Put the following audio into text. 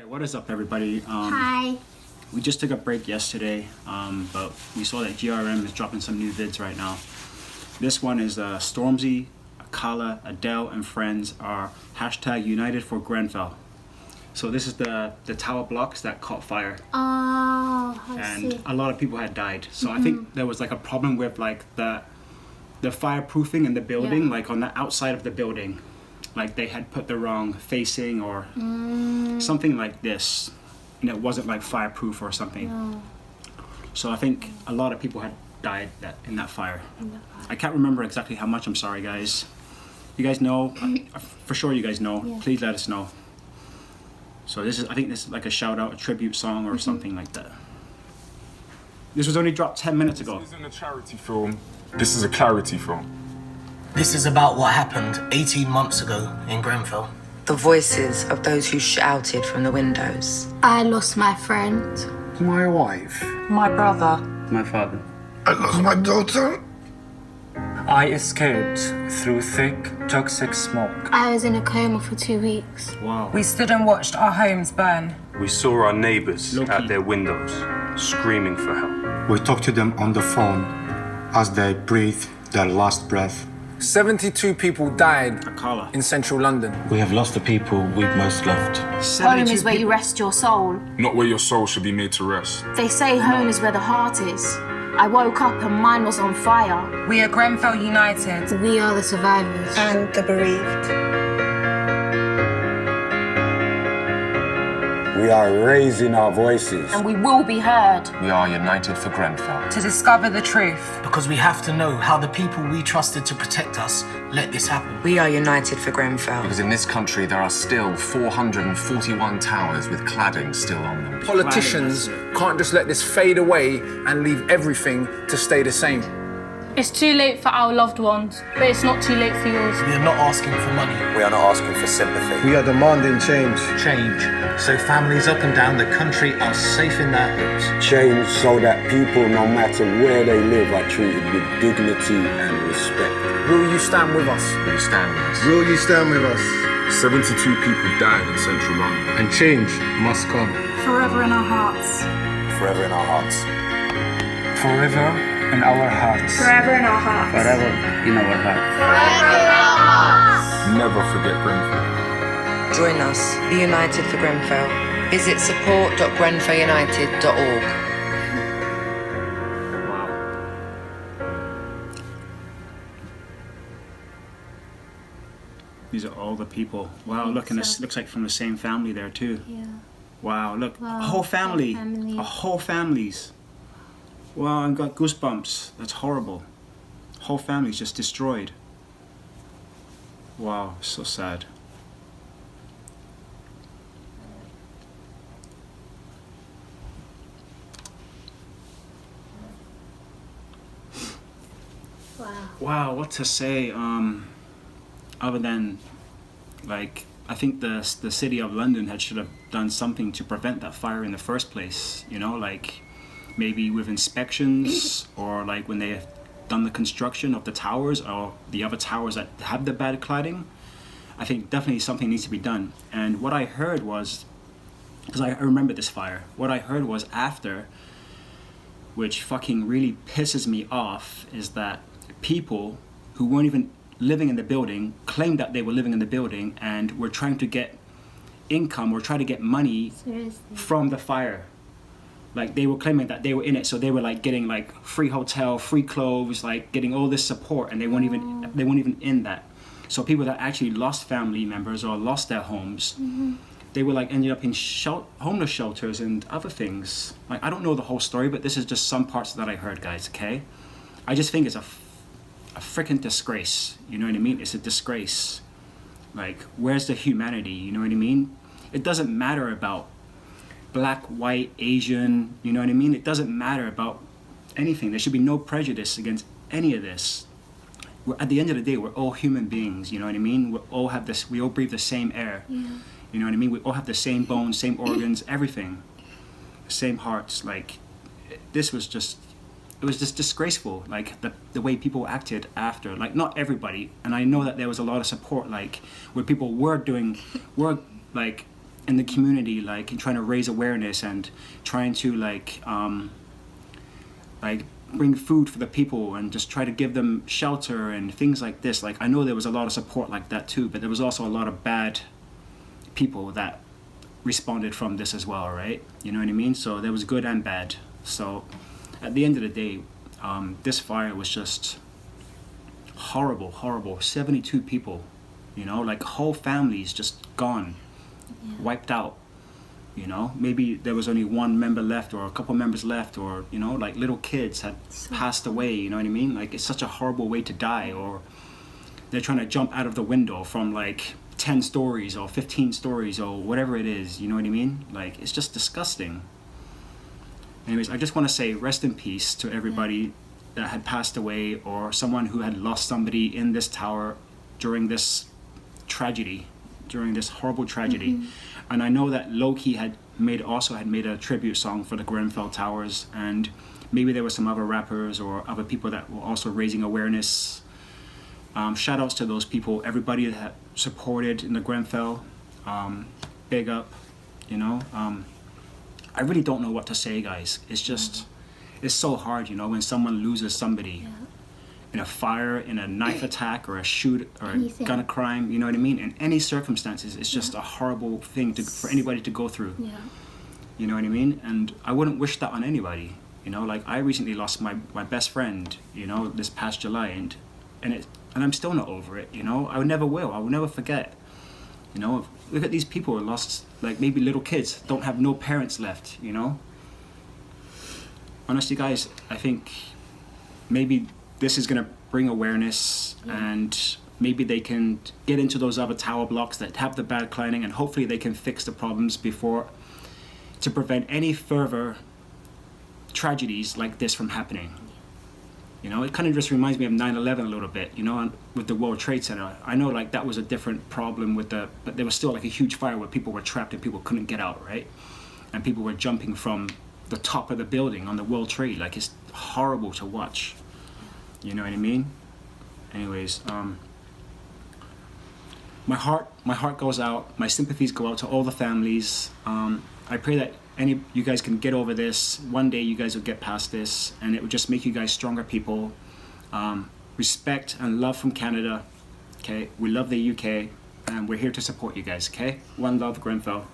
What is up, everybody? Hi. We just took a break yesterday, but we saw that GRM is dropping some new vids right now. This one is Stormzy, Akala, Adele, and friends are #United for Grenfell. So this is the tower blocks that caught fire. Oh, I see. A lot of people had died. So I think there was like a problem with like the fireproofing in the building, like on the outside of the building. Like they had put the wrong facing or something like this, and it wasn't like fireproof or something. No. So I think a lot of people had died in that fire. I can't remember exactly how much. I'm sorry, guys. You guys know? For sure, you guys know. Yeah. Please let us know. So I think this is like a shout out, a tribute song or something like that. This was only dropped 10 minutes ago. This isn't a charity film. This is a clarity film. This is about what happened 18 months ago in Grenfell. The voices of those who shouted from the windows. I lost my friend. My wife. My brother. My father. I lost my daughter. I escaped through thick, toxic smoke. I was in a coma for 2 weeks. Wow. We stood and watched our homes burn. We saw our neighbours Low-key. at their windows, screaming for help. We talked to them on the phone as they breathed their last breath. 72 people died Akala. in central London. We have lost the people we've most loved. Home is where you rest your soul. Not where your soul should be made to rest. They say home is where the heart is. I woke up and mine was on fire. We are Grenfell United. We are the survivors. And the bereaved. We are raising our voices. And we will be heard. We are united for Grenfell. To discover the truth. Because we have to know how the people we trusted to protect us let this happen. We are united for Grenfell. Because in this country there are still 441 towers with cladding still on them. Politicians can't just let this fade away and leave everything to stay the same. It's too late for our loved ones, but it's not too late for yours. We are not asking for money. We are not asking for sympathy. We are demanding change. Change, so families up and down the country are safe in their homes. Change so that people, no matter where they live, are treated with dignity and respect. Will you stand with us? Will you stand with us? Will you stand with us? 72 people died in central London. And change must come. Forever in our hearts. Forever in our hearts. Forever in our hearts. Forever in our hearts. Forever in our hearts. Never forget Grenfell. Join us. Be united for Grenfell. Visit support.grenfellunited.org. Wow. These are all the people. Wow, look, and this looks like from the same family there too. Yeah. Wow, look, Wow, a whole family. family. A whole families. Wow, I've got goosebumps. That's horrible. Whole family's just destroyed. Wow, so sad. Wow. Wow, what to say? Other than, like, I think the city of London should have done something to prevent that fire in the first place. You know, like maybe with inspections or like when they have done the construction of the towers or the other towers that have the bad cladding. I think definitely something needs to be done. And what I heard was, because I remember this fire, what I heard was after, which fucking really pisses me off, is that people who weren't even living in the building claimed that they were living in the building and were trying to get income or try to get money Seriously. from the fire. Like they were claiming that they were in it, so they were like getting like free hotel, free clothes, like getting all this support, and they weren't even in that. So people that actually lost family members or lost their homes, they were like ended up in homeless shelters and other things. Like I don't know the whole story, but this is just some parts that I heard, guys. Okay, I just think it's a freaking disgrace. You know what I mean? It's a disgrace. Like where's the humanity? You know what I mean? It doesn't matter about black, white, Asian, you know what I mean? It doesn't matter about anything. There should be no prejudice against any of this. At the end of the day, we're all human beings, you know what I mean? We all breathe the same air. Yeah. You know what I mean? We all have the same bones, same organs, everything. Same hearts. Like, this was just, it was just disgraceful, like the way people acted after. Like, not everybody, and I know that there was a lot of support, like, where people were like, in the community, like in trying to raise awareness and trying to like bring food for the people and just try to give them shelter and things like this. Like I know there was a lot of support like that too, but there was also a lot of bad people that responded from this as well, right? You know what I mean? So there was good and bad. So at the end of the day, this fire was just horrible. 72 people, you know, like whole families just gone, wiped out. You know, maybe there was only one member left or a couple members left, or, you know, like little kids had passed away, you know what I mean? Like it's such a horrible way to die. Or they're trying to jump out of the window from like 10 stories or 15 stories or whatever it is, you know what I mean? Like it's just disgusting. Anyways, I just want to say rest in peace to everybody that had passed away or someone who had lost somebody in this tower during this tragedy, during this horrible tragedy. And I know that Loki had made a tribute song for the Grenfell Towers, and maybe there were some other rappers or other people that were also raising awareness. Shout outs to those people, everybody that supported in the Grenfell. Big up, you know. I really don't know what to say, guys. It's just, it's so hard, you know, when someone loses somebody in a fire, in a knife attack, or a shoot, or a gun crime, you know what I mean? In any circumstances, it's just a horrible thing for anybody to go through. You know what I mean? And I wouldn't wish that on anybody. You know, like I recently lost my best friend, you know, this past July, and I'm still not over it, you know? I never will. I will never forget. You know, look at these people who lost, like maybe little kids, don't have no parents left, you know? Honestly, guys, I think maybe this is going to bring awareness, and maybe they can get into those other tower blocks that have the bad cladding, and hopefully they can fix the problems before, to prevent any further tragedies like this from happening. You know, it kind of just reminds me of 9/11 a little bit, you know, with the World Trade Center. I know like that was a different problem but there was still like a huge fire where people were trapped and people couldn't get out, right? And people were jumping from the top of the building on the World Trade. Like it's horrible to watch. You know what I mean? Anyways, my heart goes out. My sympathies go out to all the families. I pray that you guys can get over this. One day you guys will get past this, and it will just make you guys stronger people. Respect and love from Canada. Okay, we love the UK, and we're here to support you guys. Okay, one love, Grenfell.